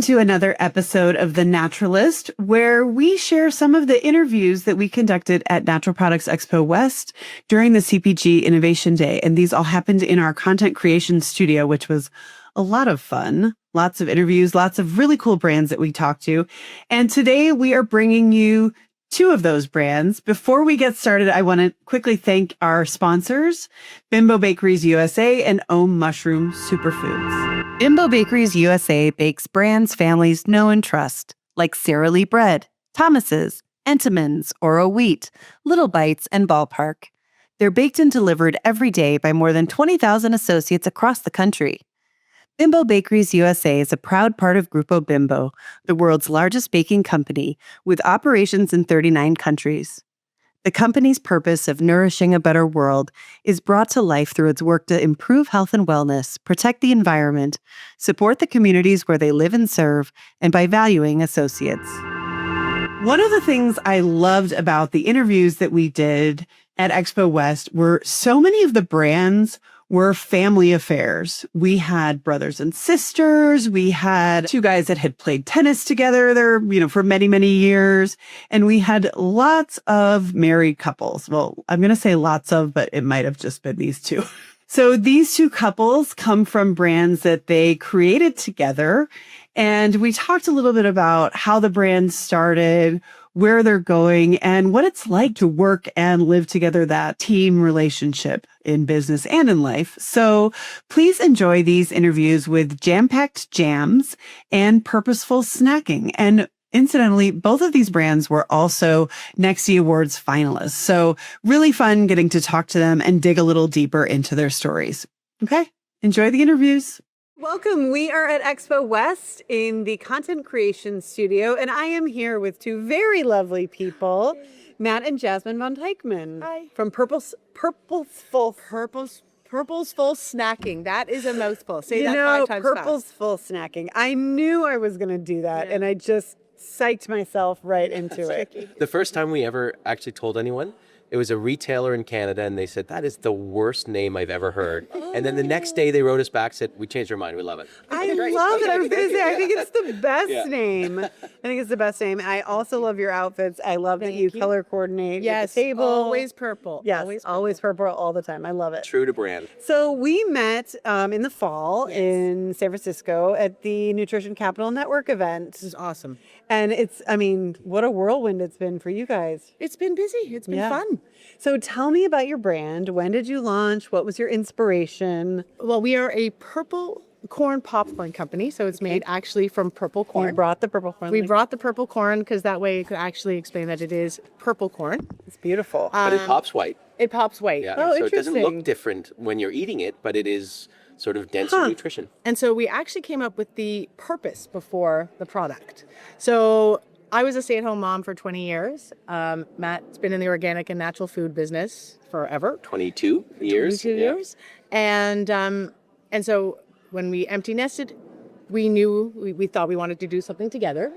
Welcome to another episode of The Naturalist, where we share some of the interviews that we conducted at Natural Products Expo West during the CPG Innovation Day. And these all happened in our content creation studio, which was a lot of fun. Lots of interviews, lots of really cool brands that we talked to. And today we are bringing you two of those brands. Before we get started, I want to quickly thank our sponsors, Bimbo Bakeries USA and Om Mushroom Superfoods. Bimbo Bakeries USA bakes brands families know and trust, like Sara Lee Bread, Thomas's, Entenmann's, Oro Wheat, Little Bites, and Ballpark. They're baked and delivered every day by more than 20,000 associates across the country. Bimbo Bakeries USA is a proud part of Grupo Bimbo, the world's largest baking company, with operations in 39 countries. The company's purpose of nourishing a better world is brought to life through its work to improve health and wellness, protect the environment, support the communities where they live and serve, and by valuing associates. One of the things I loved about the interviews that we did at Expo West were so many of the brands were family affairs. We had brothers and sisters. We had two guys that had played tennis together there, for many, many years. And we had lots of married couples. Well, I'm going to say lots of, but it might have just been these two. So these two couples come from brands that they created together. And we talked a little bit about how the brand started, where they're going, and what it's like to work and live together, that team relationship in business and in life. So please enjoy these interviews with Jam-Packed Jams and Purplesful Snacking. And incidentally, both of these brands were also NEXTY Awards finalists. So really fun getting to talk to them and dig a little deeper into their stories. Okay, enjoy the interviews. Welcome. We are at Expo West in the content creation studio, and I am here with two very lovely people, Matt and Jasmin von Teichman. Hi. From Purplesful Snacking. That is a mouthful. Say that 5 times fast. Purplesful Snacking. I knew I was going to do that, and I just psyched myself right into it. The first time we ever actually told anyone, it was a retailer in Canada, and they said, that is the worst name I've ever heard. And then the next day they wrote us back, said, we changed our mind, we love it. I love it. I was going to say, I think it's the best name. I think it's the best name. I also love your outfits. I love that you color coordinate with the table. Always purple. Yes, always purple all the time. I love it. True to brand. So we met in the fall in San Francisco at the Nutrition Capital Network event. This is awesome. And what a whirlwind it's been for you guys. It's been busy. It's been fun. So tell me about your brand. When did you launch? What was your inspiration? Well, we are a purple corn popcorn company. So it's made actually from purple corn. You brought the purple corn. We brought the purple corn because that way you could actually explain that it is purple corn. It's beautiful. But it pops white. It pops white. Yeah. Oh, so it doesn't interesting. look different when you're eating it, but it is sort of dense in nutrition. And so we actually came up with the purpose before the product. So I was a stay-at-home mom for 20 years. Matt's been in the organic and natural food business forever. 22 years. 22 years. And so when we empty nested, we thought we wanted to do something together.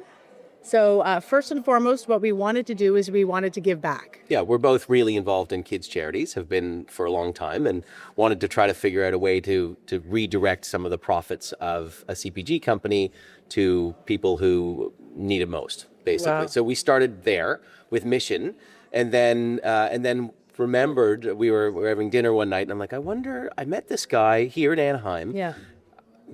So first and foremost, what we wanted to do is we wanted to give back. Yeah, we're both really involved in kids' charities, have been for a long time, and wanted to try to figure out a way to redirect some of the profits of a CPG company to people who need it most, basically. Wow. So we started there with mission, and then remembered we were having dinner one night, and I'm like, I met this guy here in Anaheim. Yeah.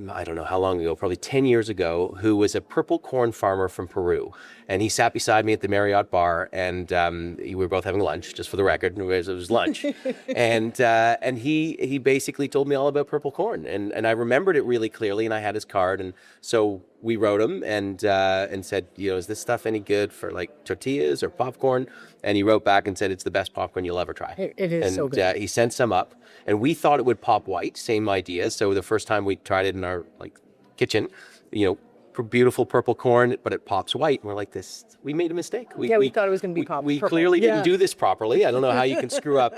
I don't know how long ago, probably 10 years ago, who was a purple corn farmer from Peru. And he sat beside me at the Marriott bar, and we were both having lunch, just for the record. It was lunch. and he basically told me all about purple corn. And I remembered it really clearly, and I had his card. And so we wrote him and said, is this stuff any good for like tortillas or popcorn? And he wrote back and said, it's the best popcorn you'll ever try. It is so good. He sent some up, and we thought it would pop white, same idea. So the first time we tried it in our kitchen, beautiful purple corn, but it pops white. And we're like, we made a mistake. We thought it was going to be purple. We clearly didn't do this properly. I don't know how you can screw up,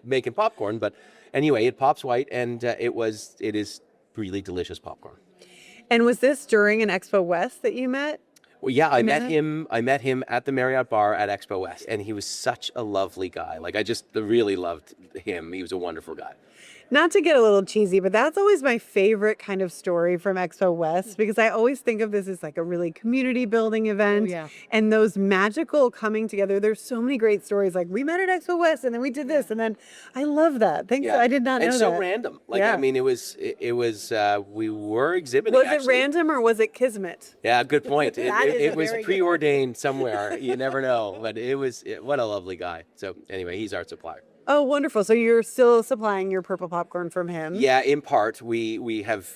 making popcorn. But anyway, it pops white, and it is really delicious popcorn. And was this during an Expo West that you met? Well, yeah, I met him at the Marriott bar at Expo West, and he was such a lovely guy. I just really loved him. He was a wonderful guy. Not to get a little cheesy, but that's always my favorite kind of story from Expo West, because I always think of this as like a really community building event. yeah. And those magical coming together. There's so many great stories. Like, we met at Expo West and then we did this. And then I love that. Thanks. I did not know and that. so random. Like, Yeah. I mean, it was we were exhibiting. Was it actually. random or was it kismet? Yeah, good point. That is It a was very good preordained somewhere. You never know. But what a lovely guy. So anyway, he's our supplier. Oh, wonderful. So you're still supplying your purple popcorn from him? Yeah, in part, we have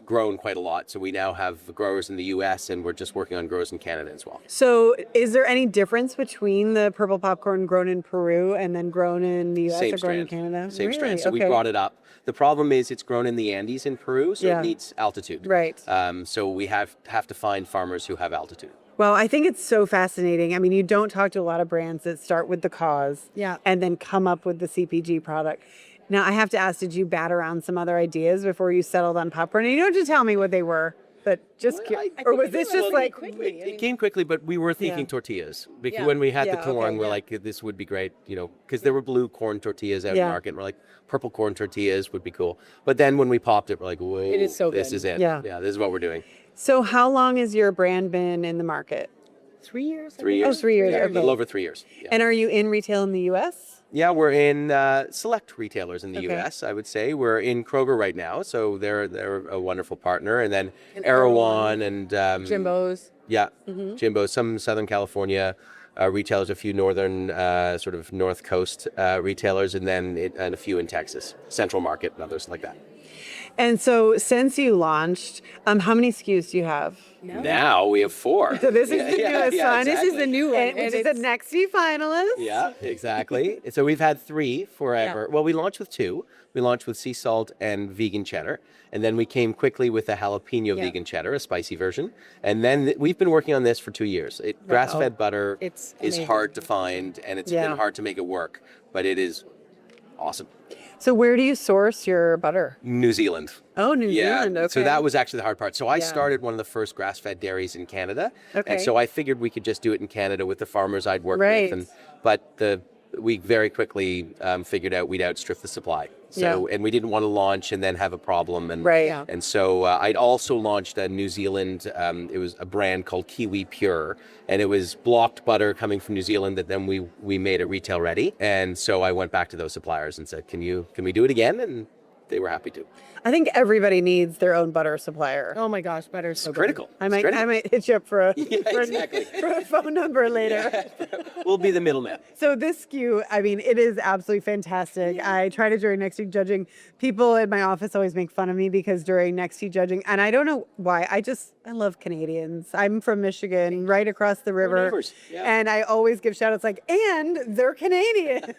grown quite a lot. So we now have growers in the U.S. and we're just working on growers in Canada as well. So is there any difference between the purple popcorn grown in Peru and then grown in the U.S. Same or grown in strand. Canada? Same Really? strand. So we Okay. brought it up. The problem is it's grown in the Andes in Peru, so Yeah. it needs altitude. Right. So we have to find farmers who have altitude. Well, I think it's so fascinating. I mean, you don't talk to a lot of brands that start with the cause Yeah. and then come up with the CPG product. Now, I have to ask, did you bat around some other ideas before you settled on popcorn? And you don't have to tell me what they were, but just, or was this just like, It came quickly, but we were thinking tortillas. Because Yeah. when we had the Yeah, corn, okay. we're like, this would be great, because there were blue corn tortillas out in Yeah. the market. And we're like, purple corn tortillas would be cool. But then when we popped it, we're like, whoa, It is so this good. is it. Yeah. Yeah, this is what we're doing. so how long has your brand been in the market? 3 years. I 3 think. years. 3 years, Yeah, a okay. little over 3 years. Yeah. And are you in retail in the U.S.? Yeah, we're in select retailers in the Okay. U.S., I would say. We're in Kroger right now, so they're a wonderful partner. And then Erewhon and Jimbo's. Yeah, Mm-hmm. Jimbo, some Southern California retailers, a few northern, sort of North Coast retailers, and and a few in Texas, Central Market and others like that. And so since you launched, how many SKUs do you have? Now we have 4. So this is the newest one. This is the new one. And, which is a NEXTY finalist. Yeah, exactly. So we've had 3 forever. Well, we launched with 2. We launched with sea salt and vegan cheddar. And then we came quickly with a jalapeno vegan cheddar, a spicy version. And then we've been working on this for 2 years. Grass-fed butter It's is amazing. hard to find, and it's Yeah. been hard to make it work. But it is awesome. So where do you source your butter? New Zealand. Oh, New Zealand. Okay. So that was actually the hard part. So I Yeah. started one of the first grass-fed dairies in Canada. Okay. And so I figured we could just do it in Canada with the farmers I'd worked Right. with. But we very quickly figured out we'd outstrip the supply. So, Yeah. and we didn't want to launch and then have a problem. And, Right. Yeah. And so I'd also launched a New Zealand, it was a brand called Kiwi Pure. And it was blocked butter coming from New Zealand that then we made it retail ready. And so I went back to those suppliers and said, can we do it again? And they were happy to. I think everybody needs their own butter supplier. Oh my gosh, butter's so It's critical. I It's might critical. hit you up for a, Yeah, for, exactly. for a phone number later. We'll be the middleman. So this SKU, I mean, it is absolutely fantastic. I try to during Next Week judging. People in my office always make fun of me because during Next Week judging, and I don't know why. I love Canadians. I'm from Michigan, right across the river, neighbors, yeah. and I always give shout outs like, and they're Canadian.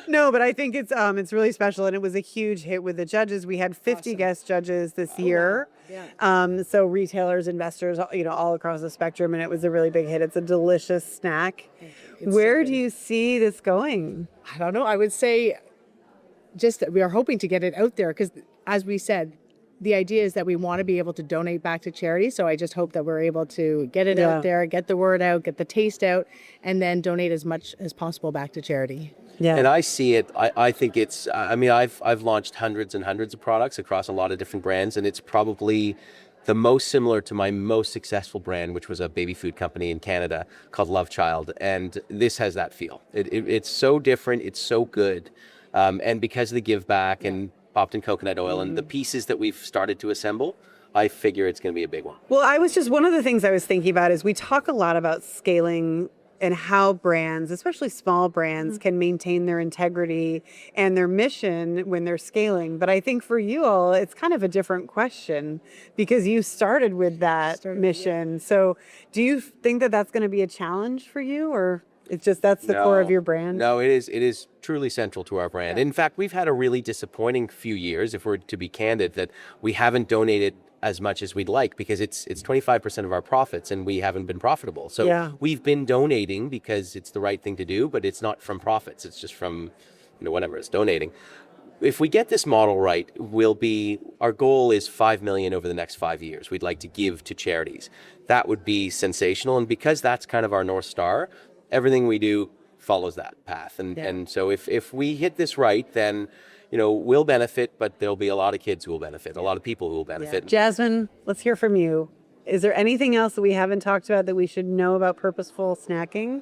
No, but I think it's really special, and it was a huge hit with the judges. We had 50 guest judges this year. Yeah. So retailers, investors, all across the spectrum, and it was a really big hit. It's a delicious snack. It's Where so do you see this going? I don't know. I would say just that we are hoping to get it out there because, as we said, the idea is that we want to be able to donate back to charity. So I just hope that we're able to get it Yeah. out there, get the word out, get the taste out, and then donate as much as possible back to charity. Yeah. And I see it. I think it's. I mean, I've launched hundreds and hundreds of products across a lot of different brands, and it's probably the most similar to my most successful brand, which was a baby food company in Canada called Love Child, and this has that feel. It's so different. It's so good, and because of the give back and popped in coconut oil and the pieces that we've started to assemble, I figure it's going to be a big one. Well, one of the things I was thinking about is we talk a lot about scaling and how brands, especially small brands, can maintain their integrity and their mission when they're scaling. But I think for you all, it's kind of a different question because you started with that mission. So do you think that that's going to be a challenge for you, or it's just that's the core of your brand? No, it is truly central to our brand. In fact, we've had a really disappointing few years, if we're to be candid, that we haven't donated as much as we'd like because it's 25% of our profits and we haven't been profitable. So we've been donating because it's the right thing to do, but it's not from profits. It's just from, whatever it's donating. If we get this model right, our goal is 5 million over the next 5 years. We'd like to give to charities. That would be sensational. And because that's kind of our North Star, everything we do follows that path. And so if we hit this right, then will benefit, but there'll be a lot of kids who will benefit, a lot of people who will benefit. Jasmine, let's hear from you. Is there anything else that we haven't talked about that we should know about Purposeful Snacking?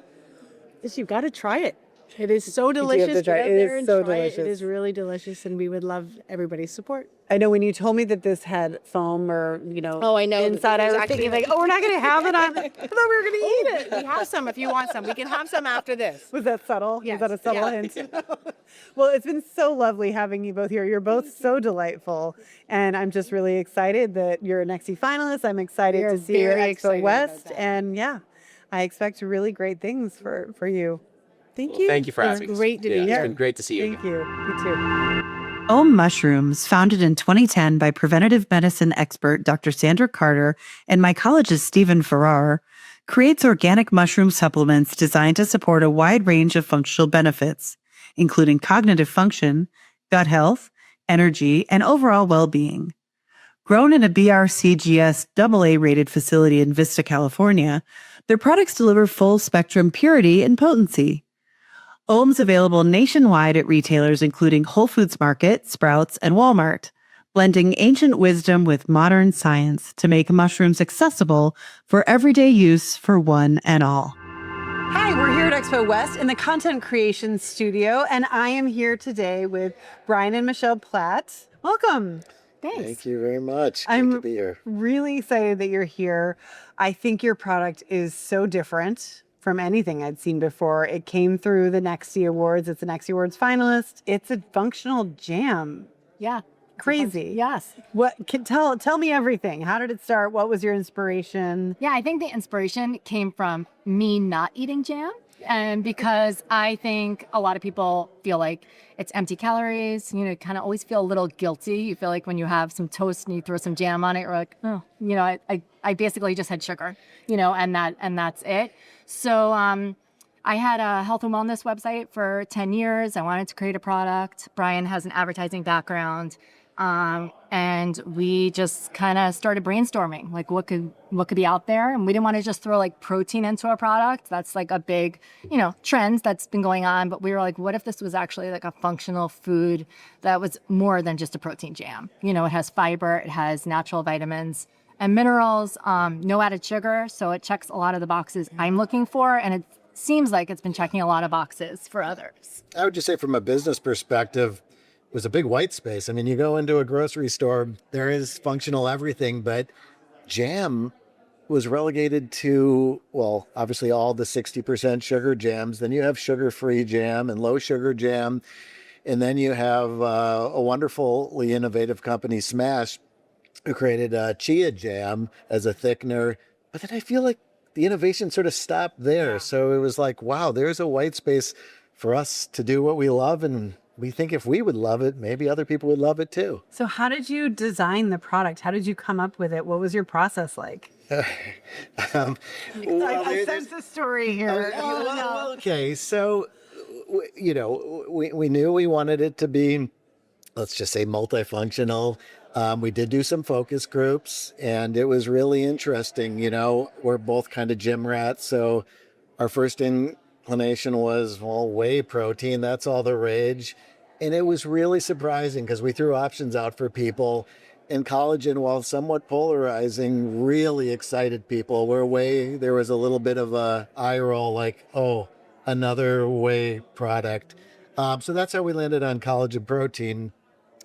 You've got to try it. It is so have delicious. to try it. Get out It there is and so try delicious. It is really delicious, and we would love everybody's support. I know when you told me that this had foam or, Oh, I know. inside, I There's was actually thinking we're not going to have it on. I thought we were going to eat it. We have some if you want some. We can have some after this. Was that subtle? Yes. Was that a subtle hint? Well, it's been so lovely having you both here. You're both so delightful. And I'm just really excited that you're a NEXTY finalist. I'm excited to see you at very Expo excited West. about that. And yeah, I expect really great things for you. Thank Well, you. thank you for having us. great to be Yeah, here. It's been great to see you. Thank you. You too. Om Mushrooms, founded in 2010 by preventative medicine expert Dr. Sandra Carter and mycologist Stephen Farrar, creates organic mushroom supplements designed to support a wide range of functional benefits, including cognitive function, gut health, energy, and overall well-being. Grown in a BRCGS AA rated facility in Vista, California, their products deliver full spectrum purity and potency. Om's available nationwide at retailers including Whole Foods Market, Sprouts, and Walmart, blending ancient wisdom with modern science to make mushrooms accessible for everyday use for one and all. Hi, we're here at Expo West in the Content Creation Studio, and I am here today with Brian and Michelle Platt. Welcome. Thanks. Thank you very much. Great I'm to be here. really excited that you're here. I think your product is so different from anything I'd seen before. It came through the NEXTY Awards. It's a NEXTY Awards finalist. It's a functional jam. Yeah. Crazy. Yes. What can tell me everything. How did it start? What was your inspiration? Yeah, I think the inspiration came from me not eating jam. And because I think a lot of people feel like it's empty calories, kind of always feel a little guilty. You feel like when you have some toast and you throw some jam on it, you're like, oh, I basically just had sugar, and that's it. So I had a health and wellness website for 10 years. I wanted to create a product. Brian has an advertising background. And we just kind of started brainstorming, like what could be out there. And we didn't want to just throw like protein into a product. That's like a big, trend that's been going on. But we were like, what if this was actually like a functional food that was more than just a protein jam? It has fiber, it has natural vitamins and minerals, no added sugar. So it checks a lot of the boxes I'm looking for. And it seems like it's been checking a lot of boxes for others. I would just say from a business perspective, it was a big white space. I mean, you go into a grocery store, there is functional everything, but jam was relegated to, well, obviously all the 60% sugar jams. Then you have sugar-free jam and low sugar jam. And then you have a wonderfully innovative company, Smash, who created chia jam as a thickener. But then I feel like the innovation sort of stopped there. So it was like, wow, there's a white space for us to do what we love. And we think if we would love it, maybe other people would love it too. So how did you design the product? How did you come up with it? What was your process like? Well, I sense the story here. Okay, so we knew we wanted it to be, let's just say, multifunctional. We did do some focus groups, and it was really interesting. We're both kind of gym rats, so our first inclination was, well, whey protein, that's all the rage. And it was really surprising because we threw options out for people. And collagen, while somewhat polarizing, really excited people. Where whey, there was a little bit of a eye roll, like, oh, another whey product. So that's how we landed on collagen protein.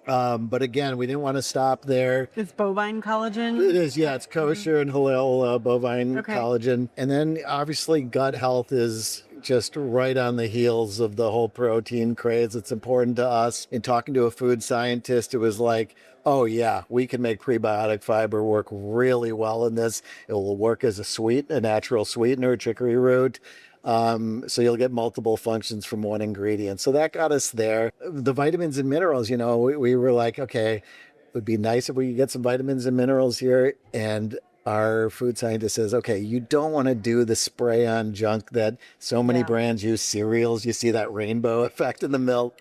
But again, we didn't want to stop there. It's bovine collagen? It is, yeah. It's kosher and halal bovine collagen. And then obviously gut health is just right on the heels of the whole protein craze. It's important to us. In talking to a food scientist, it was like, oh yeah, we can make prebiotic fiber work really well in this. It will work as a natural sweetener, chicory root. So you'll get multiple functions from one ingredient. So that got us there. The vitamins and minerals, we were like, okay, it would be nice if we could get some vitamins and minerals here. And our food scientist says, okay, you don't want to do the spray on junk that so many brands use. Cereals, you see that rainbow effect in the milk.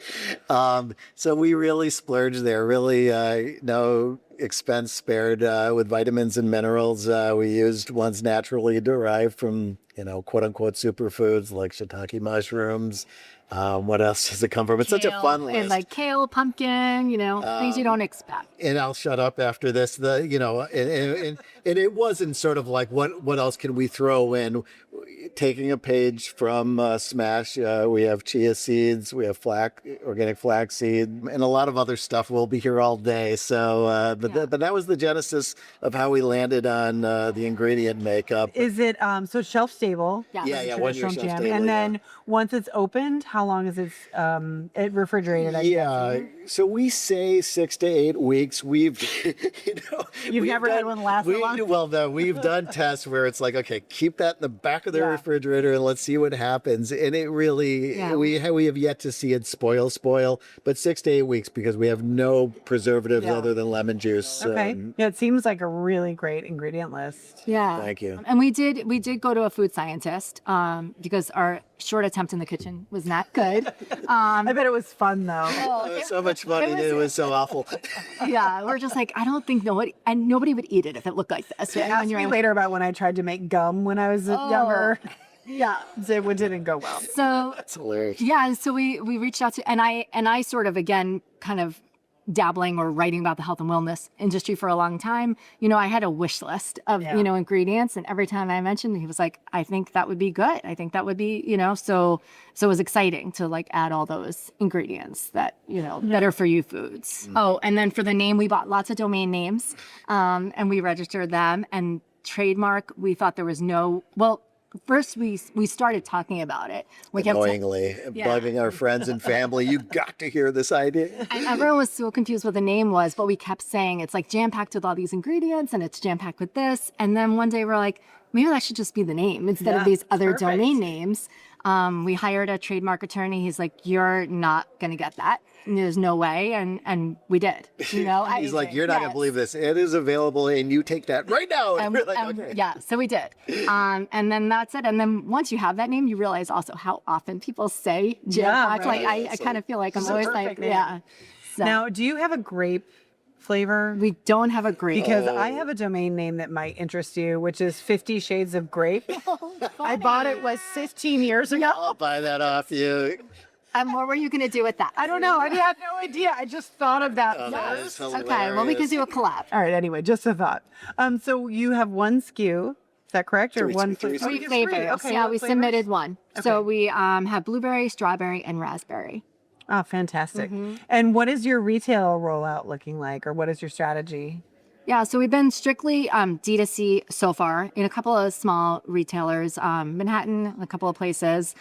So we really splurged there, really, expense spared with vitamins and minerals. We used ones naturally derived from, quote unquote superfoods like shiitake mushrooms. What else does it come from? It's such a fun list. And like kale, pumpkin, things you don't expect. And I'll shut up after this. And it wasn't sort of like what else can we throw in? Taking a page from Smash, we have chia seeds, we have organic flaxseed, and a lot of other stuff. We'll be here all day. So, but that was the genesis of how we landed on the ingredient makeup. Is it so shelf stable? Yeah, 1 year shelf jam. stable. And then once it's opened, how long is it refrigerated? So we say 6 to 8 weeks. We've, You've never had one last so long? Well, no, we've done tests where it's like, okay, keep that in the back of the refrigerator and let's see what happens. And it really, we have yet to see it spoil, but 6 to 8 weeks because we have no preservatives other than lemon juice. Okay. It seems like a really great ingredient list. Yeah. Thank you. And we did go to a food scientist because our short attempt in the kitchen was not good. I bet it was fun though. It was so much fun and it was so awful. Yeah, we're just like, I don't think nobody would eat it if it looked like this. Ask me later about when I tried to make gum when I was younger. Yeah, it didn't go well. So That's hilarious. Yeah, so we reached out to, and I sort of, again, kind of dabbling or writing about the health and wellness industry for a long time. I had a wish list of, ingredients, and every time I mentioned, he was like, I think that would be good. I think that would be, so it was exciting to like add all those ingredients that, that are for you foods. Oh, and then for the name, we bought lots of domain names, and we registered them, and trademark, we thought there was first, we started talking about it. We kept Annoyingly, bugging our friends and family. You got to hear this idea. And everyone was so confused what the name was, but we kept saying it's like jam-packed with all these ingredients and it's jam-packed with this. And then one day we're like, maybe that should just be the name instead of these other domain names. We hired a trademark attorney. He's like, you're not going to get that. And there's no way. And we did. He's like, you're not going to believe this. It is available and you take that right now. And we're like, okay. Yeah, so we did. And then that's it. And then once you have that name, you realize also how often people say jam-packed. Right. Like, I kind of feel like I'm always like, name. So. Now, do you have a grape flavor? We don't have a grape. Because I have a domain name that might interest you, which is 50 Shades of Grape. I bought it 15 years ago. I'll buy that off you. And what were you going to do with that? I don't know. I had no idea. I just thought of that. That is Okay, well, we can do a collab. All right, anyway, just a thought. So you have one SKU, is that correct? Or one three Three flavors. Okay, Yeah, what we flavors? submitted one. Okay. So we have blueberry, strawberry, and raspberry. Oh, fantastic. And what is your retail rollout looking like, or what is your strategy? Yeah, so we've been strictly D2C so far in a couple of small retailers, Manhattan, a couple of places.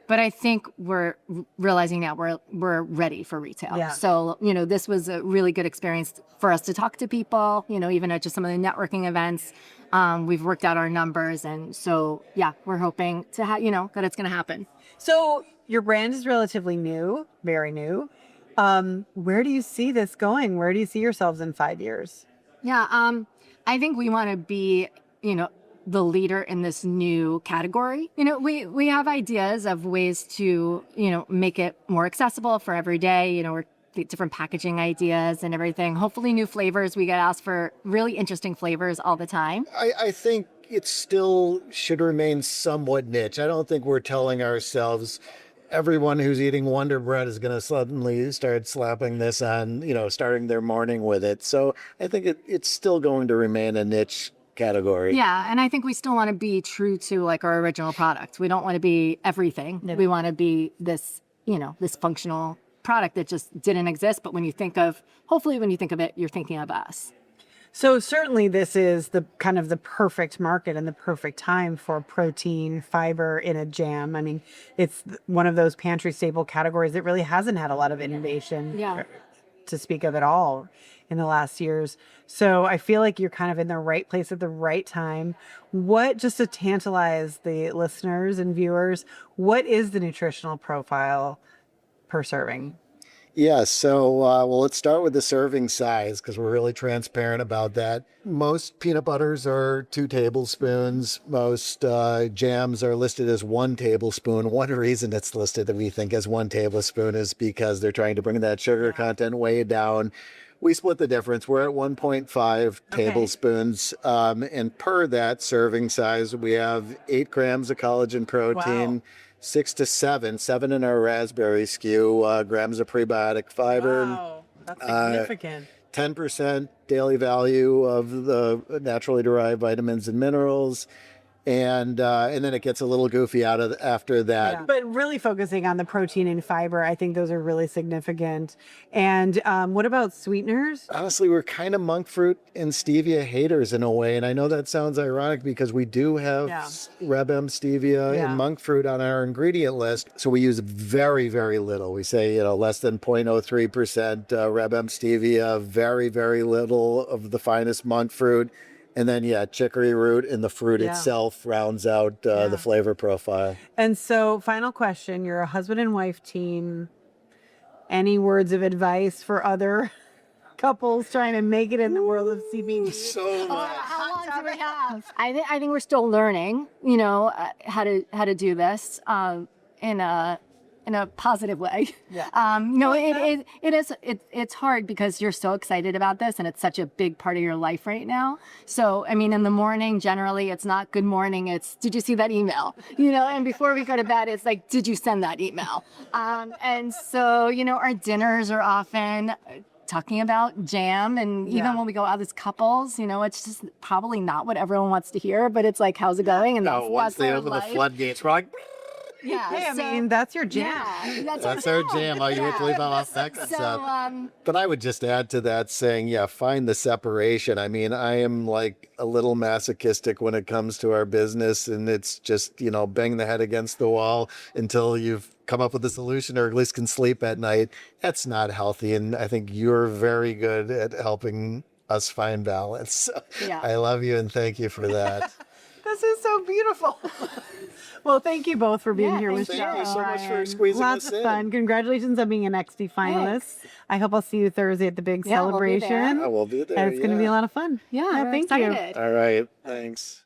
But I think we're realizing now we're ready for retail. Yeah. So, this was a really good experience for us to talk to people, even at just some of the networking events. We've worked out our numbers. And so, yeah, we're hoping to have, that it's going to happen. So your brand is relatively new, very new. Where do you see this going? Where do you see yourselves in 5 years? Yeah, I think we want to be, the leader in this new category. We have ideas of ways to, make it more accessible for every day, we're different packaging ideas and everything. Hopefully new flavors. We get asked for really interesting flavors all the time. I think it still should remain somewhat niche. I don't think we're telling ourselves everyone who's eating Wonder Bread is going to suddenly start slapping this on, starting their morning with it. So I think it's still going to remain a niche category. Yeah, and I think we still want to be true to like our original product. We don't want to be everything. We want to be this, this functional product that just didn't exist. But when you think of it, you're thinking of us. So certainly this is the kind of the perfect market and the perfect time for protein, fiber in a jam. I mean, it's one of those pantry staple categories that really hasn't had a lot of innovation to speak of at all in the last years. So I feel like you're kind of in the right place at the right time. Just to tantalize the listeners and viewers, what is the nutritional profile per serving? Yeah, so let's start with the serving size because we're really transparent about that. Most peanut butters are 2 tablespoons. Most jams are listed as 1 tablespoon. One reason it's listed that we think as 1 tablespoon is because they're trying to bring that sugar content way down. We split the difference. We're at 1.5 tablespoons. And per that serving size, we have 8 grams of collagen protein, Wow. 6 to 7 in our raspberry SKU, grams of prebiotic fiber. Wow, that's significant. 10% daily value of the naturally derived vitamins and minerals, and then it gets a little goofy after that. But really focusing on the protein and fiber, I think those are really significant. And what about sweeteners? Honestly, we're kind of monk fruit and stevia haters in a way, and I know that sounds ironic because we do have Reb M stevia and monk fruit on our ingredient list, so we use very, very little. We say less than 0.03% Reb M stevia, very, very little of the finest monk fruit. And then, chicory root and the fruit itself rounds out the flavor profile. And so, final question, you're a husband and wife team. Any words of advice for other couples trying to make it in the world of CBD? So much. How long do we have? I think we're still learning, how to do this in a positive way. It's hard because you're so excited about this and it's such a big part of your life right now. So, I mean, in the morning, generally, it's not good morning. It's, did you see that email? And before we go to bed, it's like, did you send that email? And so, our dinners are often talking about jam. And even when we go out as couples, it's just probably not what everyone wants to hear, but it's like, how's it going? And once they open the floodgates, we're like, yeah, hey, I mean, that's your jam. Yeah, that's our jam. Oh, you would believe how effective stuff. But I would just add to that saying, find the separation. I mean, I am like a little masochistic when it comes to our business, and it's just, bang the head against the wall until you've come up with a solution or at least can sleep at night. That's not healthy. And I think you're very good at helping us find balance. So I love you and thank you for that. This is so beautiful. Well, thank you both for being here with us. Thank you so much for squeezing Lots us of in. fun. Congratulations on being an NEXTY finalist. I hope I'll see you Thursday at the big Yeah, we'll be there. celebration. I will be there. And it's going to be a lot of fun. Yeah, thank you. excited. All right. Thanks.